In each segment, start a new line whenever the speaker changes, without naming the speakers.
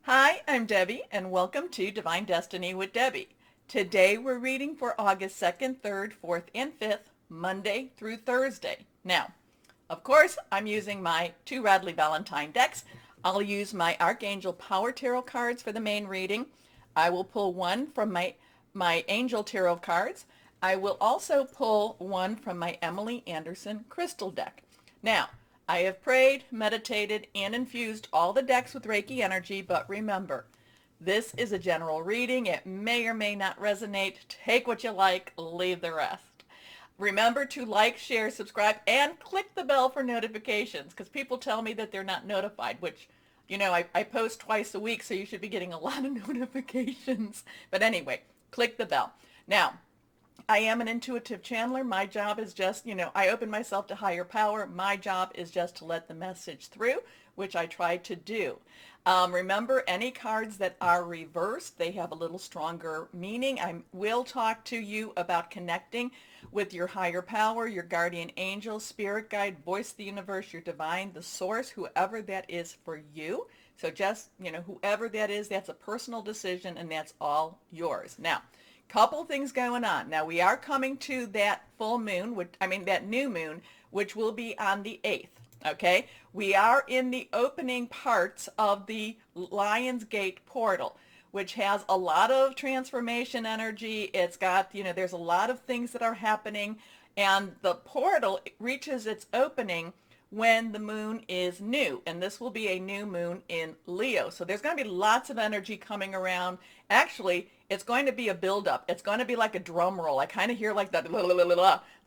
Hi, I'm Debbie, and welcome to Divine Destiny with Debbie. Today we're reading for August 2nd, 3rd, 4th, and 5th, Monday through Thursday. Now, of course, I'm using my two Radley Valentine decks. I'll use my Archangel Power Tarot cards for the main reading. I will pull one from my Angel Tarot cards. I will also pull one from my Emily Anderson Crystal deck. Now, I have prayed, meditated, and infused all the decks with Reiki energy, but remember, this is a general reading. It may or may not resonate. Take what you like, leave the rest. Remember to like, share, subscribe, and click the bell for notifications, because people tell me that they're not notified, which, I post twice a week, so you should be getting a lot of notifications. But anyway, click the bell. Now, I am an intuitive channeler. My job is just, I open myself to higher power. My job is just to let the message through, which I try to do. Remember, any cards that are reversed, they have a little stronger meaning. I will talk to you about connecting with your higher power, your guardian angel, spirit guide, voice of the universe, your divine, the source, whoever that is for you. So just, whoever that is, that's a personal decision, and that's all yours. Now, couple things going on. Now we are coming to that full moon, that new moon, which will be on the 8th. Okay, we are in the opening parts of the Lion's Gate portal, which has a lot of transformation energy. It's got, there's a lot of things that are happening, and the portal reaches its opening when the moon is new, and this will be a new moon in Leo. So there's going to be lots of energy coming around. Actually, it's going to be a buildup. It's going to be like a drum roll. I kind of hear like the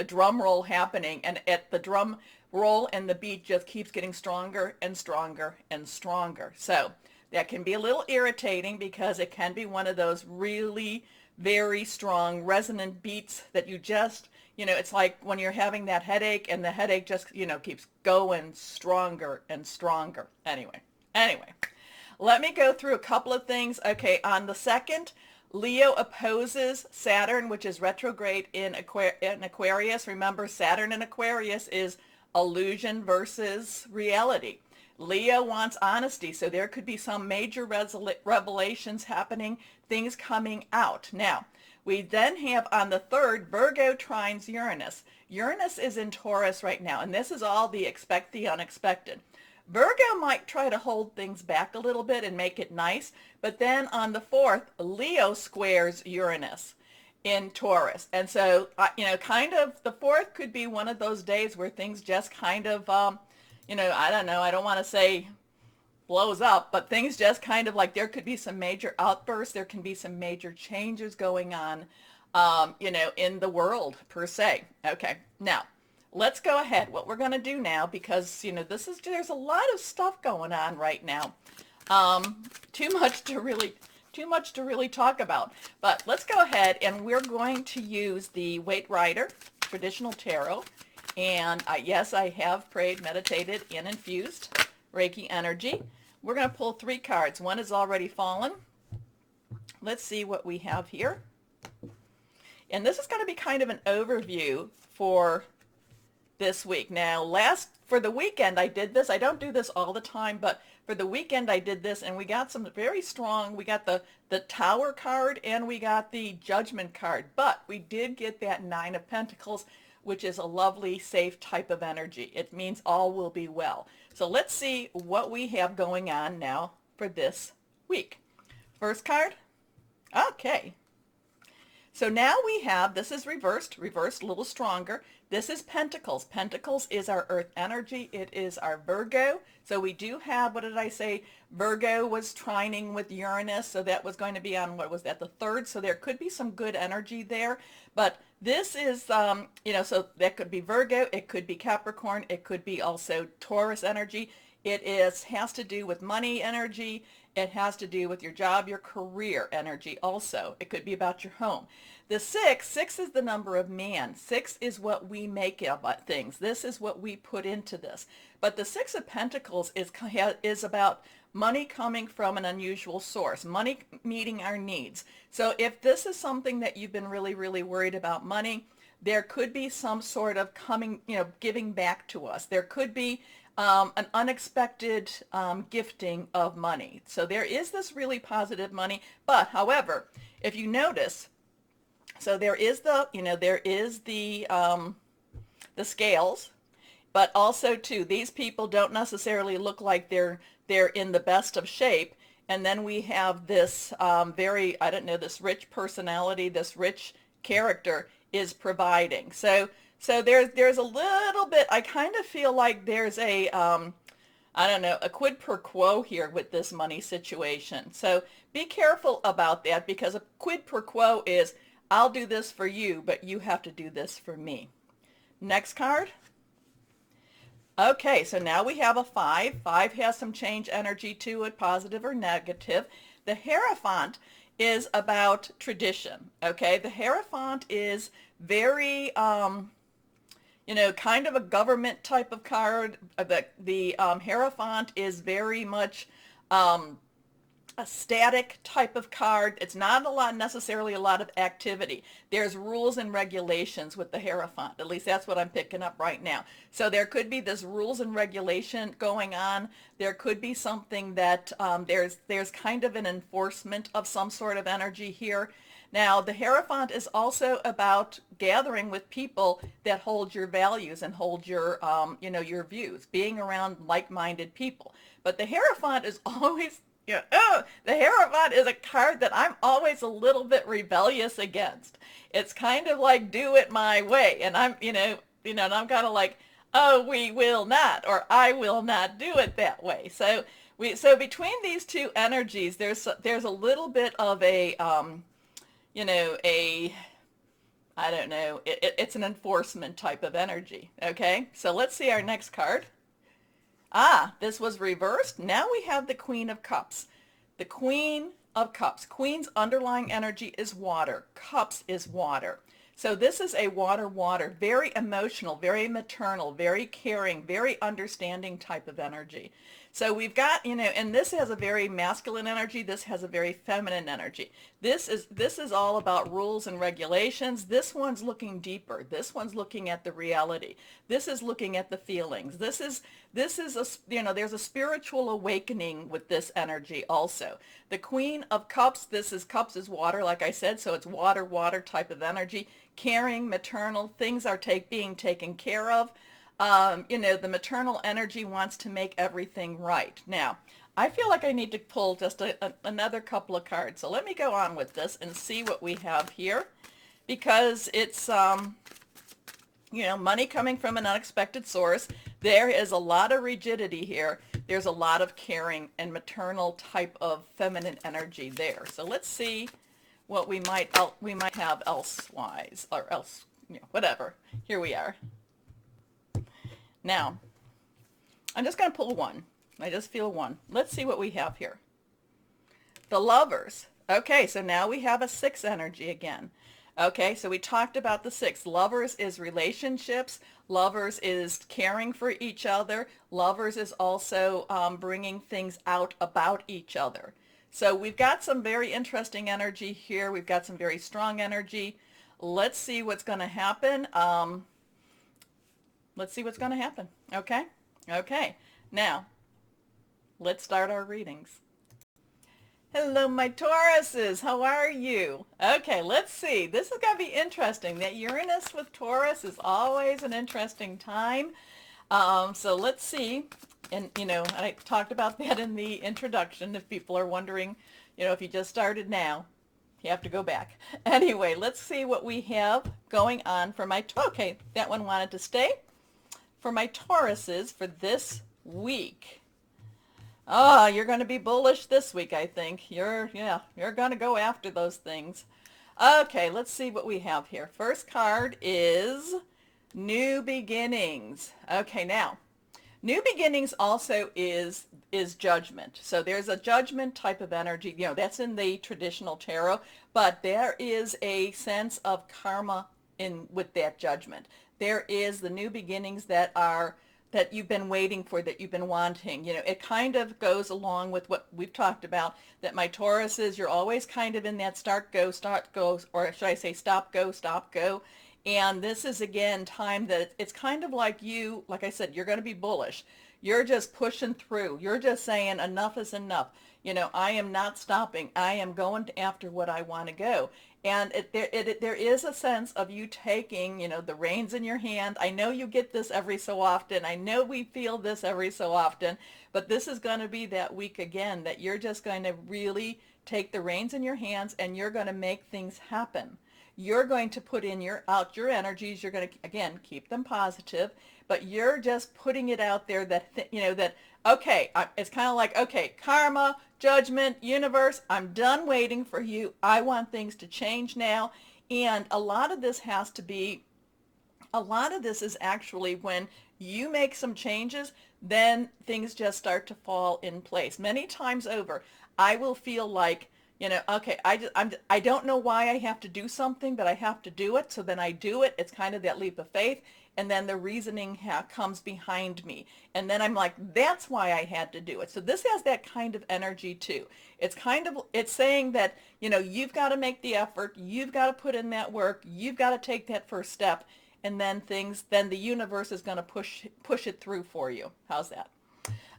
drum roll happening, and at the drum roll and the beat just keeps getting stronger and stronger and stronger. So that can be a little irritating because it can be one of those really very strong resonant beats that you just, it's like when you're having that headache and the headache just, keeps going stronger and stronger. Anyway, let me go through a couple of things. Okay, on the 2nd, Leo opposes Saturn, which is retrograde in Aquarius. Remember, Saturn in Aquarius is illusion versus reality. Leo wants honesty, so there could be some major revelations happening, things coming out. Now, we then have on the 3rd, Virgo trines Uranus. Uranus is in Taurus right now, and this is all the expect the unexpected. Virgo might try to hold things back a little bit and make it nice, but then on the 4th, Leo squares Uranus in Taurus. And so, kind of the 4th could be one of those days where things just kind of, I don't know, I don't want to say blows up, but things just kind of like there could be some major outbursts. There can be some major changes going on, in the world per se. Okay, now let's go ahead. What we're going to do now, because, there's a lot of stuff going on right now. Too much to really talk about. But let's go ahead, and we're going to use the Waite Rider traditional tarot. And yes, I have prayed, meditated, and infused Reiki energy. We're going to pull 3 cards. One is already fallen. Let's see what we have here. And this is going to be kind of an overview for this week. Now, for the weekend, I did this. I don't do this all the time, but for the weekend, I did this, and we got some very strong, we got the Tower card, and we got the Judgment card, but we did get that 9 of Pentacles, which is a lovely, safe type of energy. It means all will be well. So let's see what we have going on now for this week. First card. Okay. So now we have, this is reversed a little stronger. This is Pentacles. Pentacles is our earth energy. It is our Virgo. So we do have, what did I say? Virgo was trining with Uranus. So that was going to be on, what was that, the 3rd? So there could be some good energy there. But this is, so that could be Virgo. It could be Capricorn. It could be also Taurus energy. Has to do with money energy. It has to do with your job, your career energy also. It could be about your home. The 6 is the number of man. 6 is what we make about things. This is what we put into this. But the 6 of Pentacles is about money coming from an unusual source, money meeting our needs. So if this is something that you've been really, really worried about money, there could be some sort of giving back to us. There could be an unexpected gifting of money. So there is this really positive money, but however, if you notice, so there is the scales, but also too, these people don't necessarily look like they're in the best of shape. And then we have this very, I don't know, this rich personality, this rich character is providing. So there's a little bit, I kind of feel like there's a, I don't know, a quid pro quo here with this money situation. So be careful about that, because a quid pro quo is, I'll do this for you, but you have to do this for me. Next card. Okay, so now we have a 5. 5 has some change energy to it, positive or negative. The Hierophant is about tradition, okay? The Hierophant is very, kind of a government type of card. The Hierophant is very much a static type of card. It's not necessarily a lot of activity. There's rules and regulations with the Hierophant. At least that's what I'm picking up right now. So there could be this rules and regulation going on. There could be something that there's kind of an enforcement of some sort of energy here. Now, the Hierophant is also about gathering with people that hold your values and hold your, your views, being around like-minded people. But the Hierophant is always, the Hierophant is a card that I'm always a little bit rebellious against. It's kind of like, do it my way. And I'm, and I'm kind of like, oh, we will not, or I will not do it that way. So between these two energies, there's a little bit of a, I don't know, it's an enforcement type of energy, okay? So let's see our next card. This was reversed. Now we have the Queen of Cups. The Queen of Cups. Queen's underlying energy is water. Cups is water. So this is a water, very emotional, very maternal, very caring, very understanding type of energy. So we've got, and this has a very masculine energy. This has a very feminine energy. This is all about rules and regulations. This one's looking deeper. This one's looking at the reality. This is looking at the feelings. This is a, there's a spiritual awakening with this energy also. The Queen of Cups, Cups is water, like I said, so it's water type of energy. Caring, maternal, things are being taken care of. The maternal energy wants to make everything right. Now, I feel like I need to pull just another couple of cards. So let me go on with this and see what we have here, because it's, money coming from an unexpected source. There is a lot of rigidity here. There's a lot of caring and maternal type of feminine energy there. So let's see what we might have elsewise, or else, whatever. Here we are. Now, I'm just going to pull one. I just feel one. Let's see what we have here. The Lovers. Okay, so now we have a 6 energy again. Okay, so we talked about the 6. Lovers is relationships. Lovers is caring for each other. Lovers is also bringing things out about each other. So we've got some very interesting energy here. We've got some very strong energy. Let's see what's going to happen. Let's see what's going to happen. Okay? Okay. Now, let's start our readings. Hello, my Tauruses. How are you? Okay, let's see. This is going to be interesting. That Uranus with Taurus is always an interesting time. So let's see. And, I talked about that in the introduction. If people are wondering, if you just started now, you have to go back. Anyway, let's see what we have going on for my, okay, that one wanted to stay. For my Tauruses for this week. Oh, you're going to be bullish this week, I think. You're going to go after those things. Okay, let's see what we have here. First card is New Beginnings. Okay, now, New Beginnings also is judgment. So there's a judgment type of energy. That's in the traditional tarot, but there is a sense of karma with that judgment. There is the new beginnings that you've been waiting for, that you've been wanting. It kind of goes along with what we've talked about, that my Tauruses, you're always kind of in that start, go, or should I say stop, go. And this is, again, time that it's kind of like like I said, you're going to be bullish. You're just pushing through. You're just saying enough is enough. I am not stopping. I am going after what I want to go. And there is a sense of you taking, the reins in your hand. I know you get this every so often. I know we feel this every so often, but this is going to be that week again that you're just going to really take the reins in your hands and you're going to make things happen. You're going to put in your energies. You're going to, again, keep them positive, but you're just putting it out there that, okay, it's kind of like, okay, karma, judgment, universe, I'm done waiting for you. I want things to change now. And a lot of this is actually when you make some changes, then things just start to fall in place. Many times over, I will feel like, okay, I don't know why I have to do something, but I have to do it. So then I do it. It's kind of that leap of faith. And then the reasoning comes behind me. And then I'm like, that's why I had to do it. So this has that kind of energy too. It's saying that, you've got to make the effort. You've got to put in that work. You've got to take that first step. And then the universe is going to push it through for you. How's that?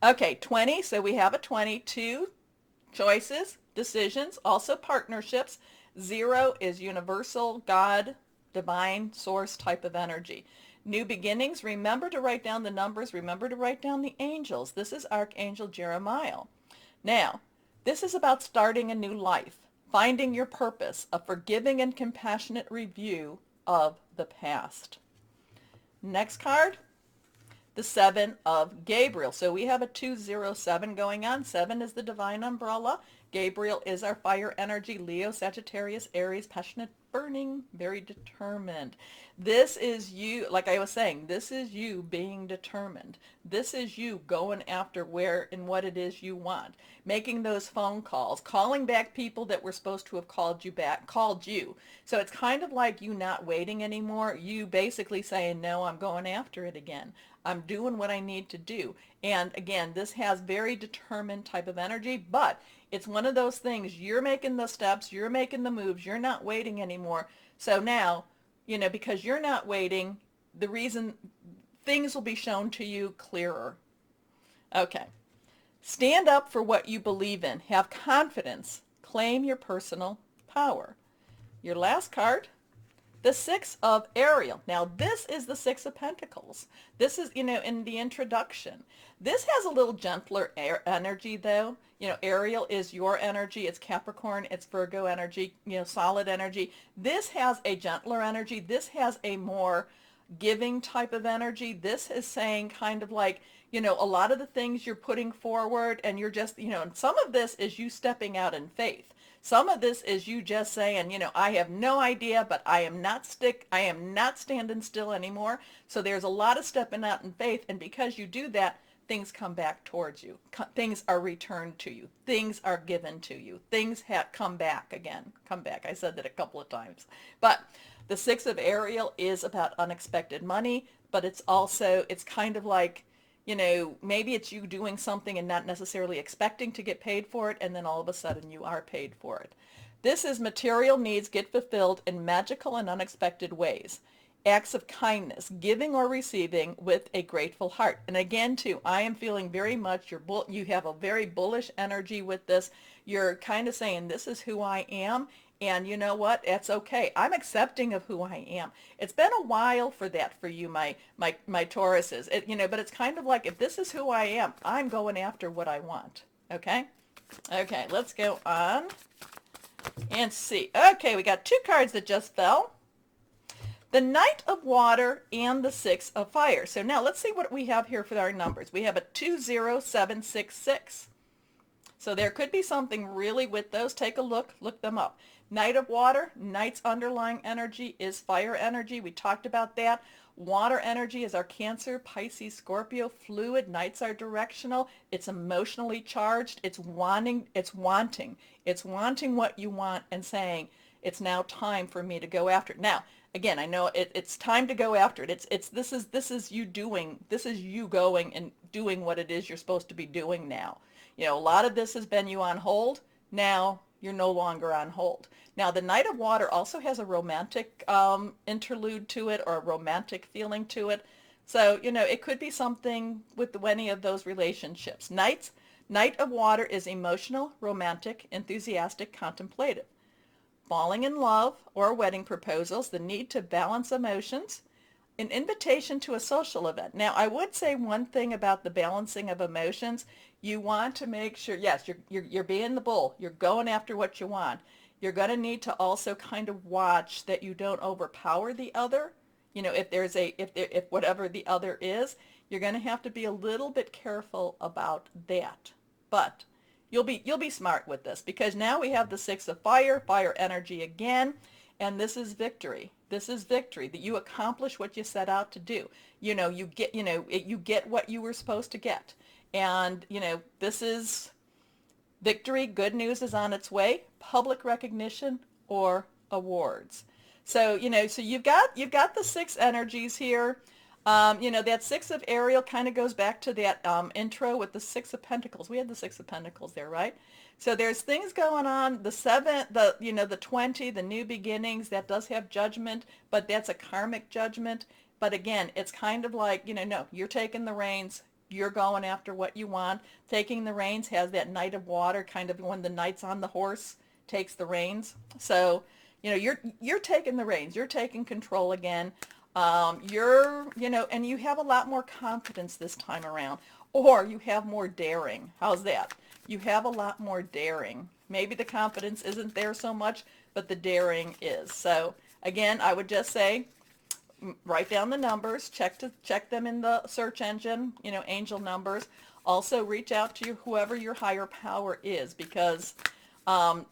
Okay, 20. So we have a 22 choices, decisions, also partnerships. 0 is universal, God, divine, source type of energy. New beginnings, remember to write down the numbers, remember to write down the angels. This is Archangel Jeremiah. Now, this is about starting a new life, finding your purpose, a forgiving and compassionate review of the past. Next card, the 7 of Gabriel. So we have a 207 going on. 7 is the divine umbrella. Gabriel is our fire energy. Leo, Sagittarius, Aries, passionate, burning, very determined. This is you, like I was saying, this is you being determined. This is you going after where and what it is you want. Making those phone calls, calling back people that were supposed to have called you. So it's kind of like you not waiting anymore. You basically saying, no, I'm going after it again. I'm doing what I need to do. And again, this has very determined type of energy, but it's one of those things, you're making the steps, you're making the moves, you're not waiting anymore. So now, because you're not waiting, the reason things will be shown to you clearer. Okay. Stand up for what you believe in. Have confidence. Claim your personal power. Your last card, the 6 of Ariel. Now, this is the 6 of Pentacles. This is, in the introduction. This has a little gentler energy, though. Ariel is your energy. It's Capricorn. It's Virgo energy, solid energy. This has a gentler energy. This has a more giving type of energy. This is saying kind of like, a lot of the things you're putting forward and you're just, and some of this is you stepping out in faith. Some of this is you just saying, I have no idea, but I am not standing still anymore. So there's a lot of stepping out in faith. And because you do that, things come back towards you. Things are returned to you. Things are given to you. Things come back again. Come back. I said that a couple of times. But the 6 of Ariel is about unexpected money, but it's kind of like, maybe it's you doing something and not necessarily expecting to get paid for it, and then all of a sudden you are paid for it. This is material needs get fulfilled in magical and unexpected ways. Acts of kindness, giving or receiving with a grateful heart. And again, too, I am feeling very much you have a very bullish energy with this. You're kind of saying, this is who I am. And you know what? It's okay. I'm accepting of who I am. It's been a while for that for you, my Tauruses. But it's kind of like, if this is who I am, I'm going after what I want. Okay? Okay, let's go on and see. Okay, we got 2 cards that just fell. The Knight of Water and the 6 of Fire. So now let's see what we have here for our numbers. We have a 20766. So there could be something really with those. Take a look them up. Knight of Water, Knight's underlying energy is fire energy. We talked about that. Water energy is our Cancer, Pisces, Scorpio, fluid. Knights are directional. It's emotionally charged. It's wanting. It's wanting what you want and saying, it's now time for me to go after it. Now, again, I know it's time to go after it. This is you going and doing what it is you're supposed to be doing now. A lot of this has been you on hold. Now you're no longer on hold. Now, the Knight of Water also has a romantic interlude to it, or a romantic feeling to it. So, it could be something with any of those relationships. Knight of Water is emotional, romantic, enthusiastic, contemplative. Falling in love or wedding proposals, the need to balance emotions, an invitation to a social event. Now, I would say one thing about the balancing of emotions. You want to make sure, yes, you're being the bull. You're going after what you want. You're going to need to also kind of watch that you don't overpower the other. If there's if whatever the other is, you're going to have to be a little bit careful about that. But you'll be smart with this, because now we have the Six of fire energy again, and this is victory. This is victory, that you accomplish what you set out to do. You get what you were supposed to get. And, this is victory. Good news is on its way. Public recognition or awards. So, so you've got the six energies here. That Six of Ariel kind of goes back to that intro with the Six of Pentacles. We had the Six of Pentacles there, right? So there's things going on. The 7, the 20, the new beginnings, that does have judgment, but that's a karmic judgment. But again, it's kind of like, no, you're taking the reins. You're going after what you want. Taking the reins has that Knight of Water, kind of when the knight's on the horse, takes the reins. So, you're taking the reins. You're taking control again. And you have a lot more confidence this time around, or you have more daring. How's that? You have a lot more daring. Maybe the confidence isn't there so much, but the daring is. So again, I would just say, write down the numbers, check them in the search engine, angel numbers. Also reach out to whoever your higher power is, because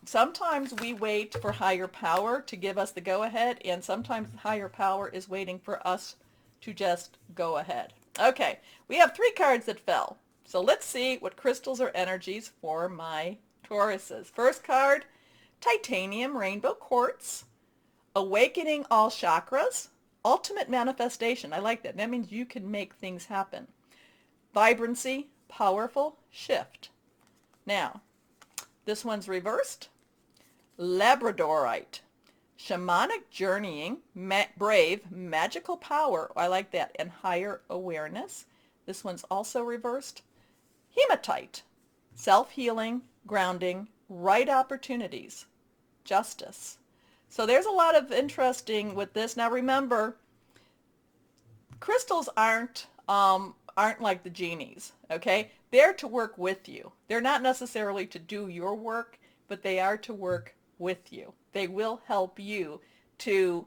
sometimes we wait for higher power to give us the go-ahead, and sometimes higher power is waiting for us to just go ahead. Okay, we have 3 cards that fell. So let's see what crystals or energies for my Tauruses. First card, Titanium Rainbow Quartz, Awakening All Chakras, Ultimate Manifestation. I like that. That means you can make things happen. Vibrancy, Powerful, Shift. Now, this one's reversed. Labradorite, Shamanic Journeying, Brave, Magical Power. I like that. And Higher Awareness. This one's also reversed. Hematite, Self-Healing, Grounding, Right Opportunities, Justice. So there's a lot of interesting with this. Now remember, crystals aren't like the genies, okay? They're to work with you. They're not necessarily to do your work, but they are to work with you. They will help you to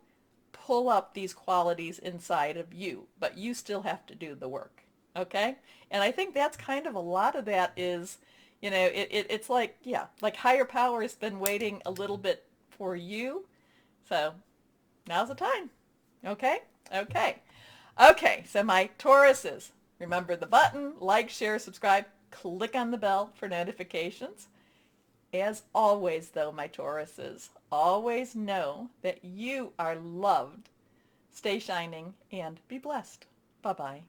pull up these qualities inside of you, but you still have to do the work, okay? And I think that's kind of a lot of that is, it's like, yeah, like higher power has been waiting a little bit for you. So now's the time, okay? Okay, so my Tauruses, remember the button, like, share, subscribe, click on the bell for notifications. As always, though, my Tauruses, always know that you are loved. Stay shining and be blessed. Bye-bye.